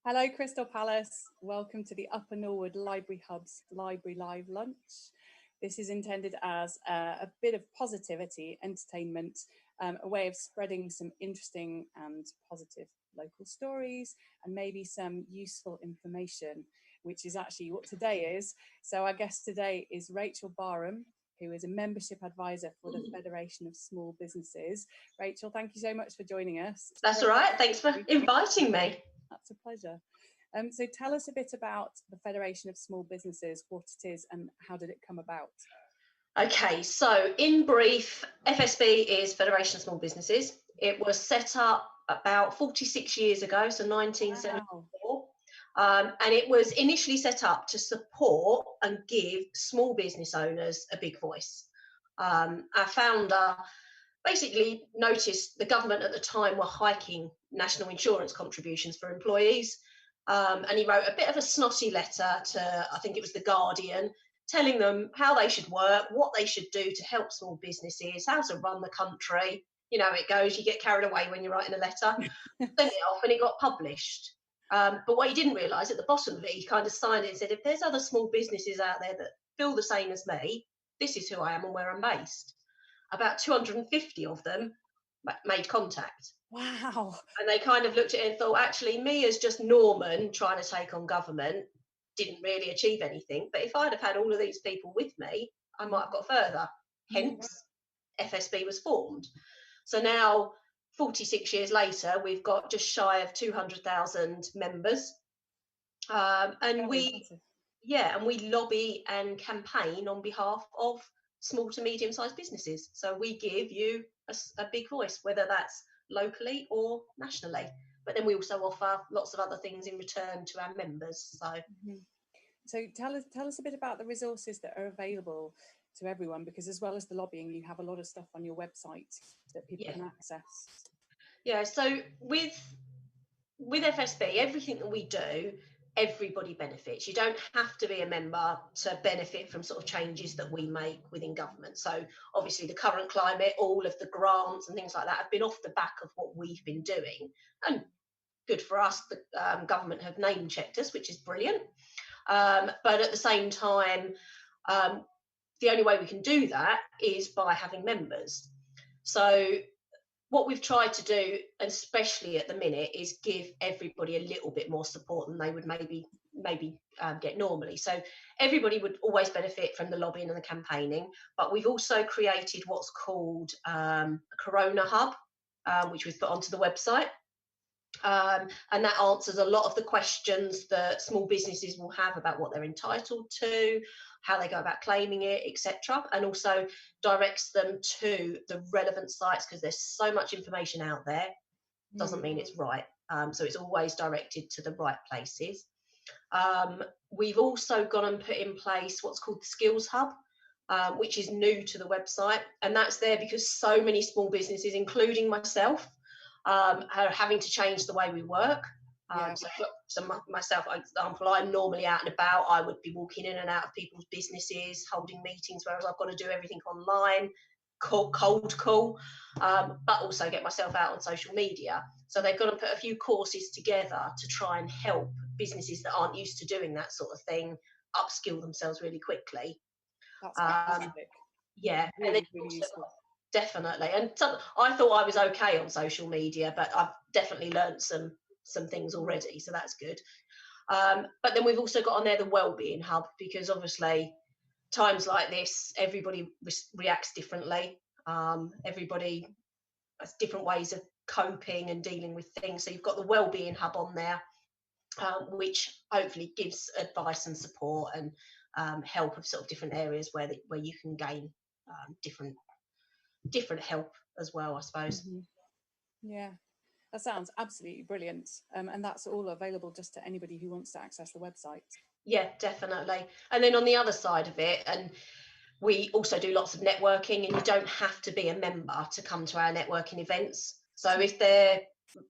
Hello, Crystal Palace. Welcome to the Upper Norwood Library Hub's Library Live Lunch. This is intended as a bit of positivity, entertainment, a way of spreading some interesting and positive local stories and maybe some useful information, which is actually what today is. So our guest today is Rachel Barham, who is a membership advisor for the Federation of Small Businesses. Rachel, thank you so much for joining us. That's all right. Thanks for inviting me. That's a pleasure. So tell us a bit about the Federation of Small Businesses, what it is and how did it come about? Okay, so in brief, FSB is Federation of Small Businesses. It was set up about 46 years ago, so 1974. Wow. And it was initially set up to support and give small business owners a big voice. Our founder basically noticed the government at the time were hiking national insurance contributions for employees. And he wrote a bit of a snotty letter to, I think it was The Guardian, telling them how they should work, what they should do to help small businesses, how to run the country. You know, it goes, you get carried away when you're writing a letter. Sent it off and it got published. But what he didn't realise, at the bottom of it, he kind of signed it and said, if there's other small businesses out there that feel the same as me, this is who I am and where I'm based. About 250 of them made contact. Wow. And they kind of looked at it and thought, actually, me as just Norman trying to take on government didn't really achieve anything. But if I'd have had all of these people with me, I might have got further. Hence, FSB was formed. So now, 46 years later, we've got just shy of 200,000 members. And we lobby and campaign on behalf of small to medium-sized businesses. So we give you a big voice, whether that's locally or nationally. But then we also offer lots of other things in return to our members. So tell us a bit about the resources that are available to everyone, because as well as the lobbying, you have a lot of stuff on your website that people can access. Yeah, so with FSB, everything that we do, everybody benefits. You don't have to be a member to benefit from sort of changes that we make within government. So obviously the current climate, all of the grants and things like that have been off the back of what we've been doing. And good for us, the government have name checked us, which is brilliant. But at the same time, the only way we can do that is by having members. So what we've tried to do, especially at the minute, is give everybody a little bit more support than they would maybe get normally. So everybody would always benefit from the lobbying and the campaigning, but we've also created what's called a Corona Hub, which we've put onto the website. And that answers a lot of the questions that small businesses will have about what they're entitled to, how they go about claiming it, etc. And also directs them to the relevant sites, because there's so much information out there, doesn't mean it's right. So it's always directed to the right places. We've also gone and put in place what's called the Skills Hub, which is new to the website. And that's there because so many small businesses, including myself, are having to change the way we work. So myself, for example, I'm normally out and about. I would be walking in and out of people's businesses, holding meetings, whereas I've got to do everything online, cold call, but also get myself out on social media. So they've got to put a few courses together to try and help businesses that aren't used to doing that sort of thing upskill themselves really quickly. That's fantastic. Yeah, really, and then really also, useful. Definitely. And I thought I was okay on social media, but I've definitely learned some things already, so that's good. But then we've also got on there the Wellbeing Hub, because obviously times like this, everybody reacts differently. Everybody has different ways of coping and dealing with things. So you've got the Wellbeing Hub on there, which hopefully gives advice and support and help of sort of different areas where you can gain different help as well, I suppose. Yeah, that sounds absolutely brilliant. And that's all available just to anybody who wants to access the website. Yeah, definitely. And then on the other side of it, and we also do lots of networking, and you don't have to be a member to come to our networking events. So if they're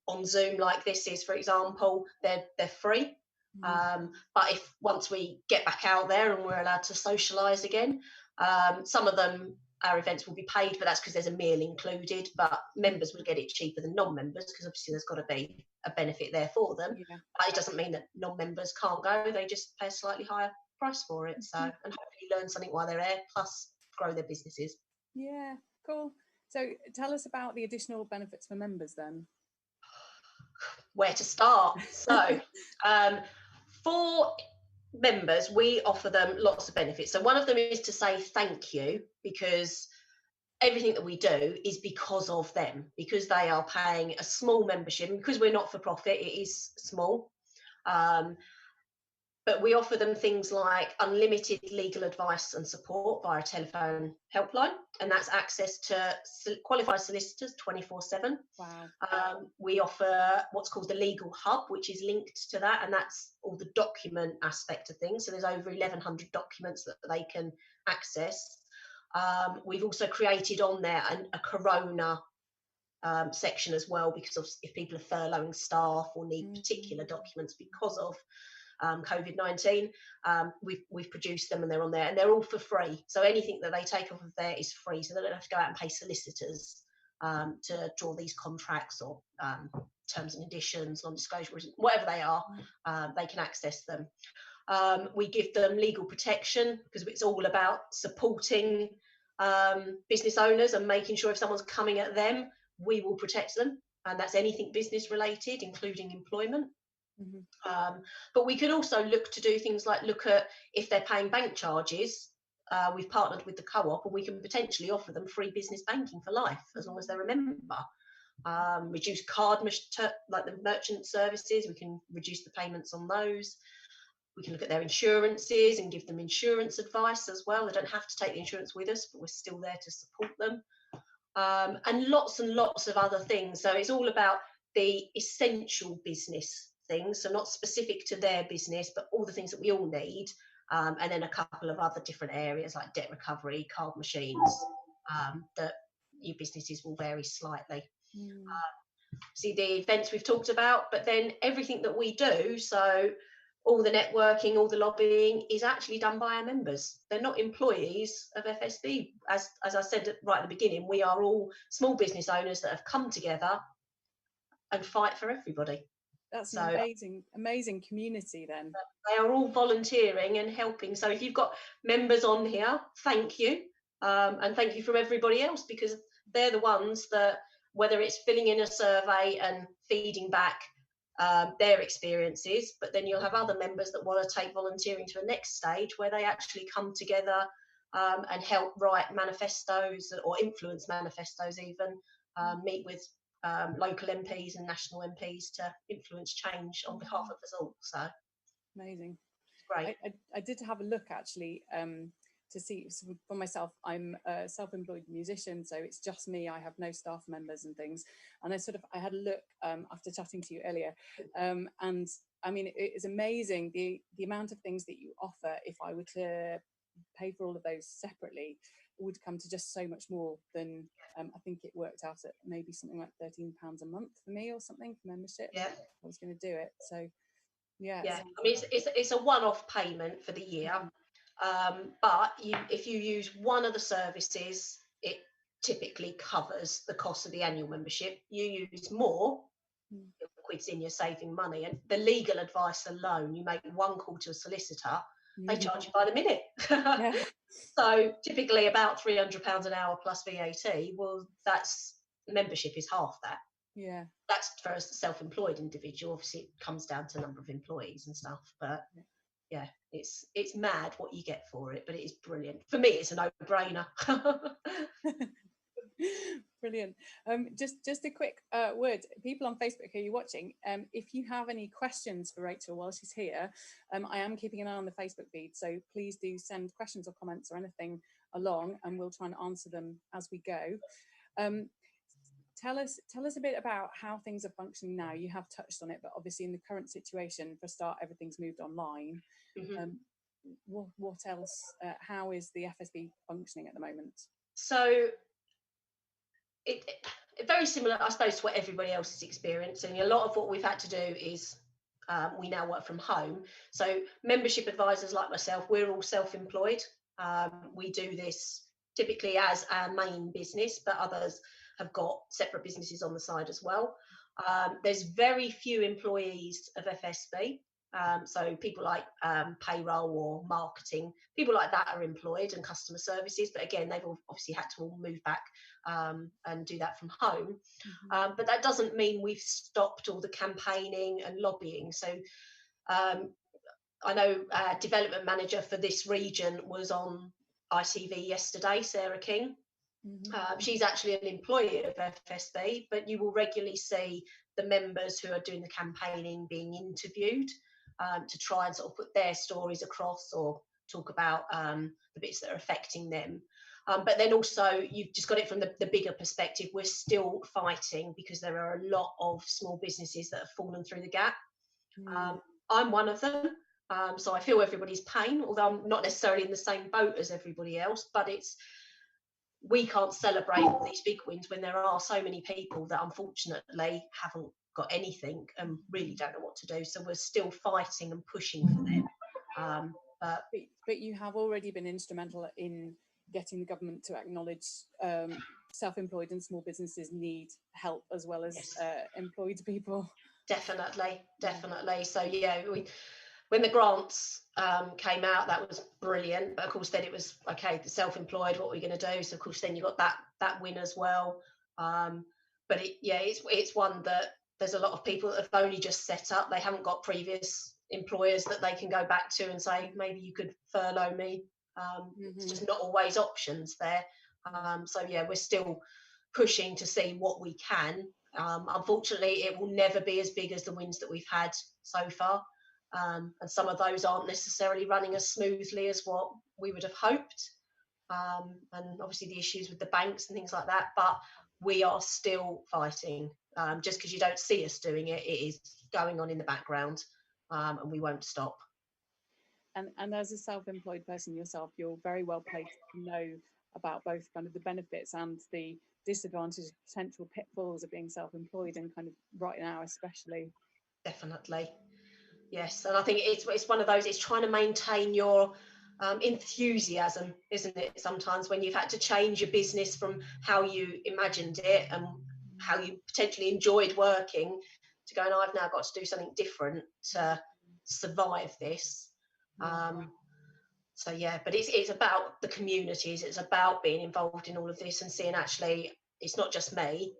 on Zoom like this is, for example, they're free. But if once we get back out there and we're allowed to socialise again, some of them our events will be paid, but that's because there's a meal included. But members would get it cheaper than non-members, because obviously there's got to be a benefit there for them. Yeah. But it doesn't mean that non-members can't go. They just pay a slightly higher price for it. So, and hopefully learn something while they're there, plus grow their businesses. Yeah, cool. So tell us about the additional benefits for members then. Where to start? So, for members, we offer them lots of benefits. So one of them is to say thank you, because everything that we do is because of them, because they are paying a small membership, and because we're not for profit, it is small. But we offer them things like unlimited legal advice and support via a telephone helpline, and that's access to qualified solicitors 24/7. Wow. We offer what's called the legal hub, which is linked to that, and that's all the document aspect of things. So there's over 1,100 documents that they can access. We've also created on there a corona section as well, because of if people are furloughing staff or need particular documents because of COVID-19, we've produced them, and they're on there, and they're all for free. So anything that they take off of there is free, so they don't have to go out and pay solicitors to draw these contracts or terms and conditions, non-disclosure, whatever they are. They can access them. We give them legal protection, because it's all about supporting business owners and making sure if someone's coming at them, we will protect them, and that's anything business related, including employment. But we could also look to do things like look at if they're paying bank charges. We've partnered with the co-op, and we can potentially offer them free business banking for life, as long as they're a member. Reduce card, like the merchant services, we can reduce the payments on those. We can look at their insurances and give them insurance advice as well. They don't have to take the insurance with us, but we're still there to support them. And lots of other things. So it's all about the essential business things, so not specific to their business, but all the things that we all need, and then a couple of other different areas like debt recovery, card machines, that your businesses will vary slightly. See the events we've talked about, but then everything that we do, so all the networking, all the lobbying, is actually done by our members. They're not employees of FSB. As I said right at the beginning, we are all small business owners that have come together and fight for everybody. That's an amazing community then. They are all volunteering and helping. So if you've got members on here, thank you. And thank you from everybody else, because they're the ones that, whether it's filling in a survey and feeding back their experiences, but then you'll have other members that want to take volunteering to a next stage where they actually come together and help write manifestos or influence manifestos even, meet with local MPs and national MPs to influence change on behalf of us all. So amazing. Great. I did have a look actually to see, so for myself, I'm a self-employed musician, so it's just me. I have no staff members and things, and I had a look after chatting to you earlier, and I mean, it is amazing the amount of things that you offer. If I were to pay for all of those separately, it would come to just so much more than I think it worked out at maybe something like £13 a month for me or something for membership. Yeah, I was going to do it. So yeah. I mean, it's a one-off payment for the year, but if you use one of the services, it typically covers the cost of the annual membership. You use more, quids in, you're saving money. And the legal advice alone, you make one call to a solicitor, they charge you by the minute. So typically about £300 an hour plus VAT. Well, that's membership is half that. Yeah, that's for a self-employed individual. Obviously, it comes down to number of employees and stuff. But yeah, it's mad what you get for it. But it is brilliant. For me, it's a no-brainer. Brilliant. Just a quick word, people on Facebook who are you watching, if you have any questions for Rachel while she's here, I am keeping an eye on the Facebook feed, so please do send questions or comments or anything along, and we'll try and answer them as we go. Tell us a bit about how things are functioning now. You have touched on it, but obviously in the current situation, for a start, everything's moved online. What else? How is the FSB functioning at the moment? So it very similar, I suppose, to what everybody else is experiencing. A lot of what we've had to do is we now work from home. So membership advisors like myself, we're all self-employed. We do this typically as our main business, but others have got separate businesses on the side as well. There's very few employees of FSB. So people like payroll or marketing, people like that are employed, and customer services. But again, they've obviously had to all move back and do that from home. But that doesn't mean we've stopped all the campaigning and lobbying. So I know development manager for this region was on ITV yesterday, Sarah King. She's actually an employee of FSB, but you will regularly see the members who are doing the campaigning being interviewed to try and sort of put their stories across or talk about the bits that are affecting them. But then also, you've just got it from the bigger perspective. We're still fighting because there are a lot of small businesses that have fallen through the gap. I'm one of them. So I feel everybody's pain, although I'm not necessarily in the same boat as everybody else, but we can't celebrate these big wins when there are so many people that unfortunately haven't got anything and really don't know what to do. So we're still fighting and pushing for them. But you have already been instrumental in getting the government to acknowledge self-employed and small businesses need help as well as employed people. Definitely. So yeah, when the grants came out, that was brilliant. But of course, then it was okay. The self-employed, what are we going to do? So of course, then you got that win as well. But it's one that there's a lot of people that have only just set up. They haven't got previous employers that they can go back to and say, maybe you could furlough me. It's just not always options there. So yeah, we're still pushing to see what we can. Unfortunately, it will never be as big as the wins that we've had so far. And some of those aren't necessarily running as smoothly as what we would have hoped. And obviously the issues with the banks and things like that, but we are still fighting. Just because you don't see us doing it, it is going on in the background, and we won't stop. And as a self-employed person yourself, you're very well placed to know about both kind of the benefits and the disadvantages, potential pitfalls of being self-employed, and kind of right now especially. Definitely. Yes, and I think it's one of those, it's trying to maintain your enthusiasm, isn't it? Sometimes when you've had to change your business from how you imagined it and how you potentially enjoyed working to going, I've now got to do something different to survive this. So yeah, but it's about the communities, it's about being involved in all of this and seeing actually it's not just me.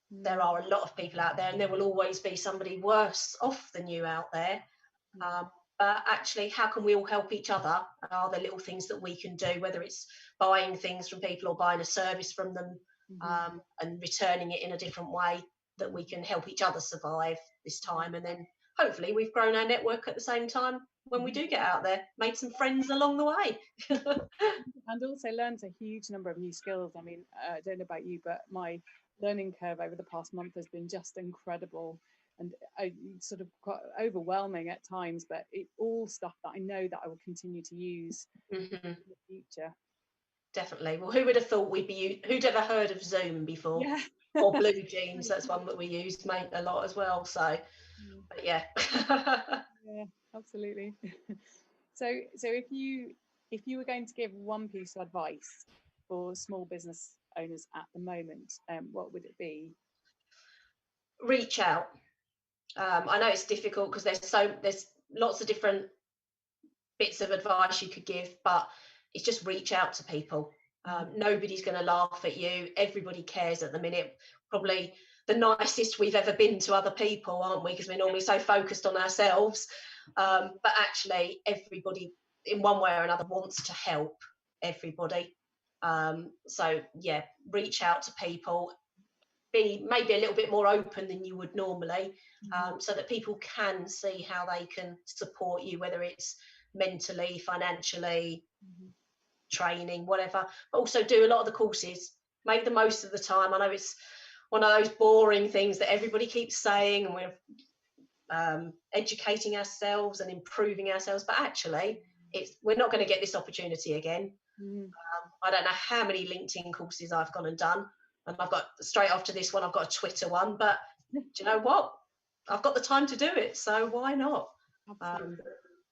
There are a lot of people out there, and there will always be somebody worse off than you out there. But actually, how can we all help each other? Are there little things that we can do, whether it's buying things from people or buying a service from them, and returning it in a different way, that we can help each other survive this time? And then hopefully we've grown our network at the same time when we do get out there, made some friends along the way. And also learned a huge number of new skills. I mean, I don't know about you, but my learning curve over the past month has been just incredible, and sort of quite overwhelming at times, but it's all stuff that I know that I will continue to use in the future. Definitely. Well, who would have thought who'd ever heard of Zoom before? Yeah. Or Blue Jeans, that's one that we use a lot as well. So but yeah. Yeah, absolutely. So if you were going to give one piece of advice for small business owners at the moment, what would it be? Reach out. I know it's difficult because there's lots of different bits of advice you could give, but it's just reach out to people. Nobody's going to laugh at you. Everybody cares at the minute. Probably the nicest we've ever been to other people, aren't we? Because we're normally so focused on ourselves. But actually, everybody in one way or another wants to help everybody. So yeah, reach out to people. Be maybe a little bit more open than you would normally, so that people can see how they can support you, whether it's mentally, financially, training, whatever. But also do a lot of the courses. Make the most of the time. I know it's one of those boring things that everybody keeps saying, and we're educating ourselves and improving ourselves, but actually we're not going to get this opportunity again. I don't know how many LinkedIn courses I've gone and done, and I've got, straight after this one, I've got a Twitter one, but do you know what? I've got the time to do it, so why not?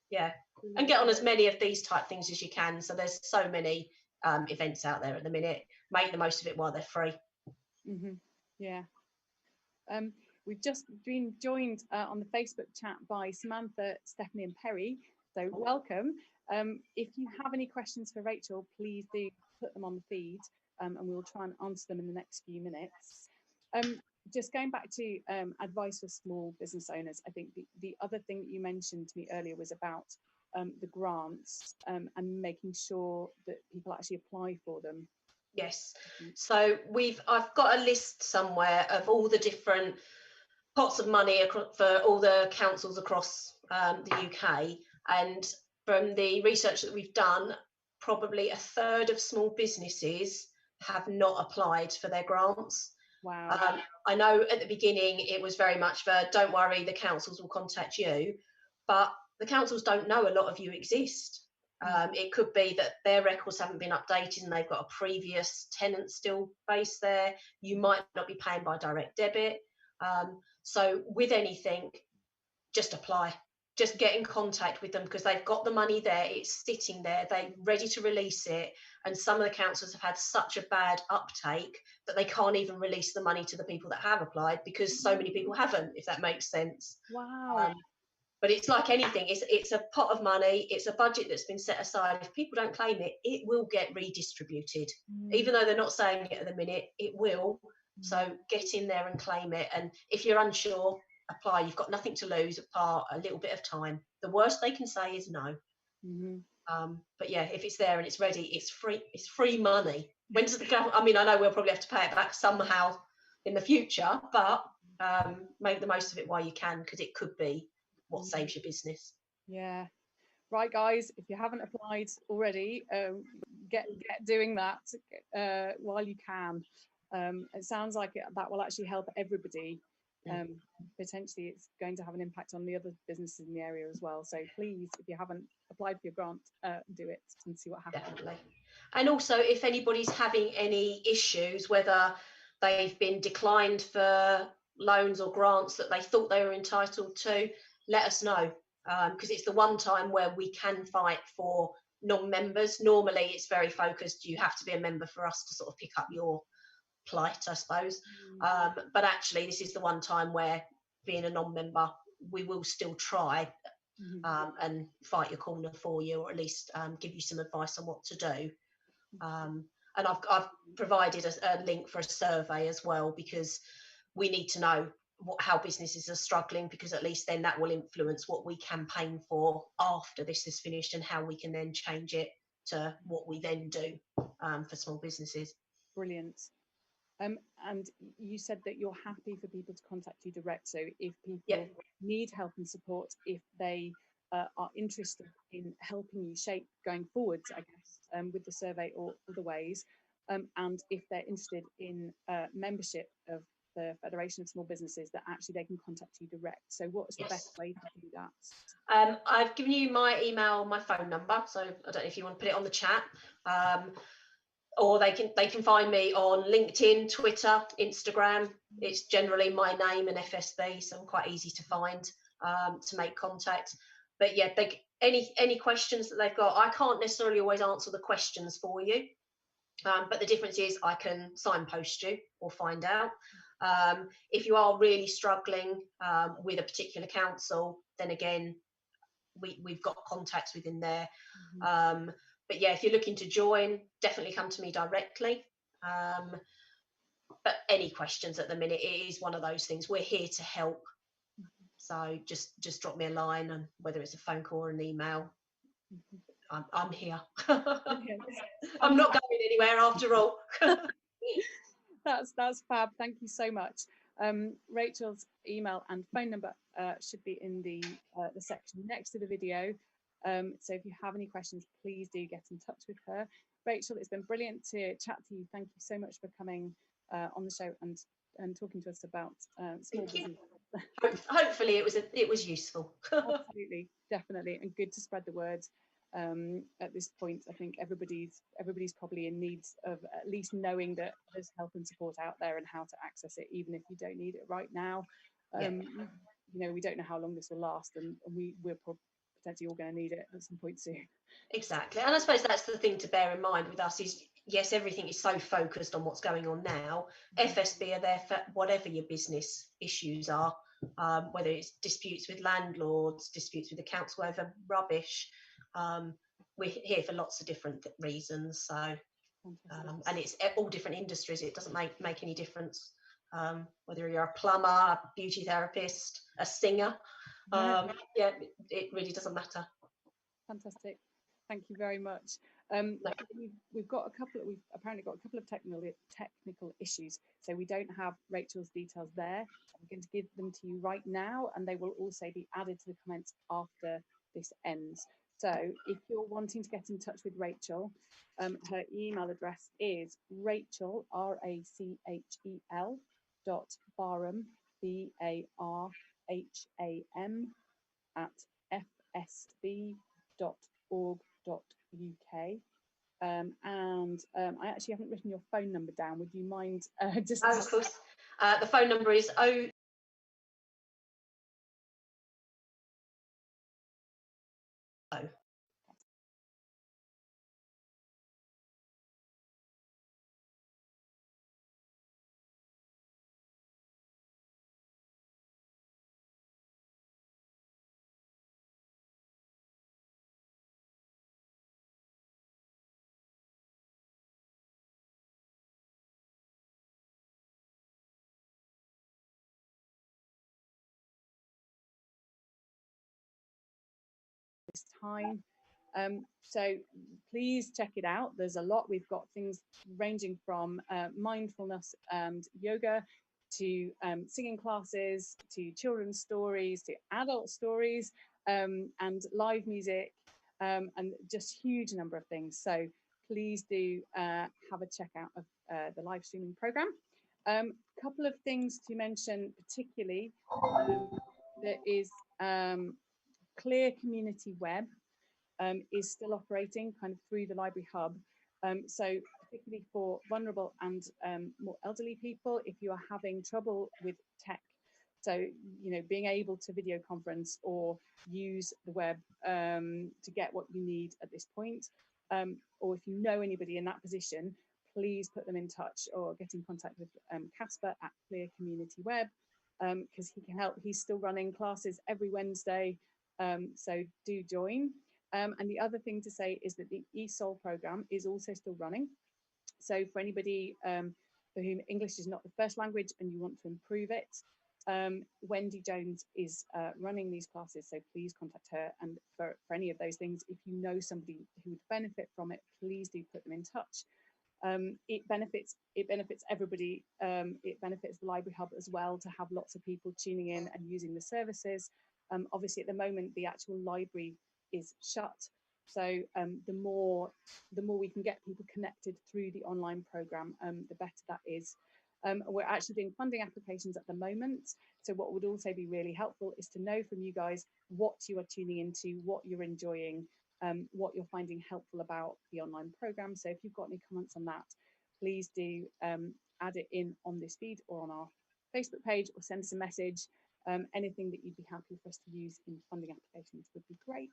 Yeah, and get on as many of these type things as you can. So there's so many events out there at the minute. Make the most of it while they're free. Yeah. We've just been joined on the Facebook chat by Samantha, Stephanie and Perry, so welcome. If you have any questions for Rachel, please do put them on the feed, and we'll try and answer them in the next few minutes. Just going back to advice for small business owners, I think the other thing that you mentioned to me earlier was about the grants and making sure that people actually apply for them. Yes, so I've got a list somewhere of all the different pots of money for all the councils across the UK, and from the research that we've done, probably a third of small businesses have not applied for their grants. Wow. I know at the beginning it was very much for don't worry, the councils will contact you, but the councils don't know a lot of you exist. It could be that their records haven't been updated and they've got a previous tenant still based there. You might not be paying by direct debit. So with anything, just apply. Just get in contact with them because they've got the money there. It's sitting there. They're ready to release it. And some of the councils have had such a bad uptake that they can't even release the money to the people that have applied because so many people haven't, if that makes sense. Wow. But it's like anything, it's a pot of money, it's a budget that's been set aside. If people don't claim it, it will get redistributed. Even though they're not saying it at the minute, it will. So get in there and claim it. And if you're unsure, apply. You've got nothing to lose apart a little bit of time. The worst they can say is no. But yeah, if it's there and it's ready, it's free money. When does the government, I mean, I know we'll probably have to pay it back somehow in the future, but make the most of it while you can, because it could be what saves your business. Yeah. Right, guys, if you haven't applied already, get doing that while you can. It sounds like that will actually help everybody. Potentially it's going to have an impact on the other businesses in the area as well. So please, if you haven't applied for your grant, do it and see what happens. Definitely. And also, if anybody's having any issues, whether they've been declined for loans or grants that they thought they were entitled to, let us know, because it's the one time where we can fight for non-members. Normally it's very focused, you have to be a member for us to sort of pick up your plight, I suppose. But actually this is the one time where, being a non-member, we will still try and fight your corner for you, or at least give you some advice on what to do. And I've provided a link for a survey as well, because we need to know how businesses are struggling, because at least then that will influence what we campaign for after this is finished and how we can then change it to what we then do for small businesses. Brilliant. And you said that you're happy for people to contact you direct. So if people need help and support, if they are interested in helping you shape going forwards, I guess, with the survey or other ways, and if they're interested in membership of the Federation of Small Businesses, that actually they can contact you direct. So what's the best way to do that? I've given you my email, my phone number, so I don't know if you want to put it on the chat, or they can find me on LinkedIn, Twitter, Instagram. It's generally my name and FSB, so I'm quite easy to find to make contact. But yeah, any questions that they've got, I can't necessarily always answer the questions for you, but the difference is I can signpost you or find out. If you are really struggling with a particular council, then again, we've got contacts within there. But yeah, if you're looking to join, definitely come to me directly. But any questions at the minute, it is one of those things. We're here to help. So just drop me a line, and whether it's a phone call or an email, I'm here. I'm not going anywhere after all. That's fab. Thank you so much. Rachel's email and phone number should be in the section next to the video. So if you have any questions, please do get in touch with her. Rachel, it's been brilliant to chat to you. Thank you so much for coming on the show and talking to us about small business. Hopefully it was useful. Absolutely, definitely, and good to spread the word. At this point, I think everybody's probably in need of at least knowing that there's help and support out there and how to access it, even if you don't need it right now. You know, we don't know how long this will last, and we're potentially all going to need it at some point soon. Exactly. And I suppose that's the thing to bear in mind with us is, yes, everything is so focused on what's going on now. FSB are there for whatever your business issues are, whether it's disputes with landlords, disputes with the council over rubbish. We're here for lots of different reasons. So, and it's all different industries. It doesn't make any difference whether you're a plumber, a beauty therapist, a singer. Yeah, it really doesn't matter. Fantastic. Thank you very much. We've apparently got a couple of technical issues, so we don't have Rachel's details there. I'm going to give them to you right now, and they will also be added to the comments after this ends. So if you're wanting to get in touch with Rachel, her email address is Rachel, RACHEL, .Barham, BARHAM, @fsb.org.uk. And I actually haven't written your phone number down. Would you mind just? Oh, of course. The phone number is 0. This time. So please check it out. There's a lot. We've got things ranging from mindfulness and yoga to singing classes, to children's stories, to adult stories, and live music, and just huge number of things. So please do have a check out of the live streaming program. Couple of things to mention particularly, there is Clear Community Web is still operating kind of through the library hub. So particularly for vulnerable and more elderly people, if you are having trouble with tech, so being able to video conference or use the web to get what you need at this point, or if you know anybody in that position, please put them in touch or get in contact with Casper at Clear Community Web, because he can help. He's still running classes every Wednesday, so do join. And the other thing to say is that the ESOL program is also still running. So for anybody for whom English is not the first language and you want to improve it, Wendy Jones is running these classes, so please contact her. And for any of those things, if you know somebody who would benefit from it, please do put them in touch. It benefits everybody. It benefits the library hub as well to have lots of people tuning in and using the services. Obviously at the moment the actual library is shut, so the more we can get people connected through the online program, the better that is. We're actually doing funding applications at the moment, so what would also be really helpful is to know from you guys what you are tuning into, what you're enjoying, what you're finding helpful about the online program. So if you've got any comments on that, please do add it in on this feed or on our Facebook page, or send us a message. Anything that you'd be happy for us to use in funding applications would be great.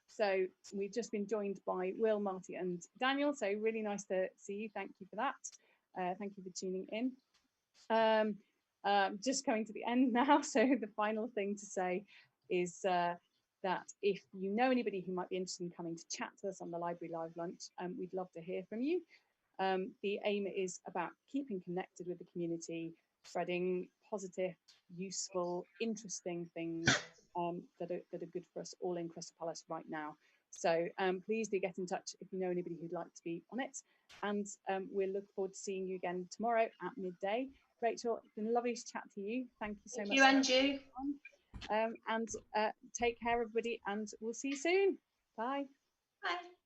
So we've just been joined by Will, Marty and Daniel, so really nice to see you. Thank you for that. Thank you for tuning in. Just coming to the end now, so the final thing to say is that if you know anybody who might be interested in coming to chat to us on the Library Live Lunch, we'd love to hear from you. The aim is about keeping connected with the community, spreading positive, useful, interesting things that are good for us all in Crystal Palace right now. So please do get in touch if you know anybody who'd like to be on it. And we'll look forward to seeing you again tomorrow at midday. Rachel, it's been lovely to chat to you. Thank you so much. Thank you, and you. And take care, everybody, and we'll see you soon. Bye. Bye.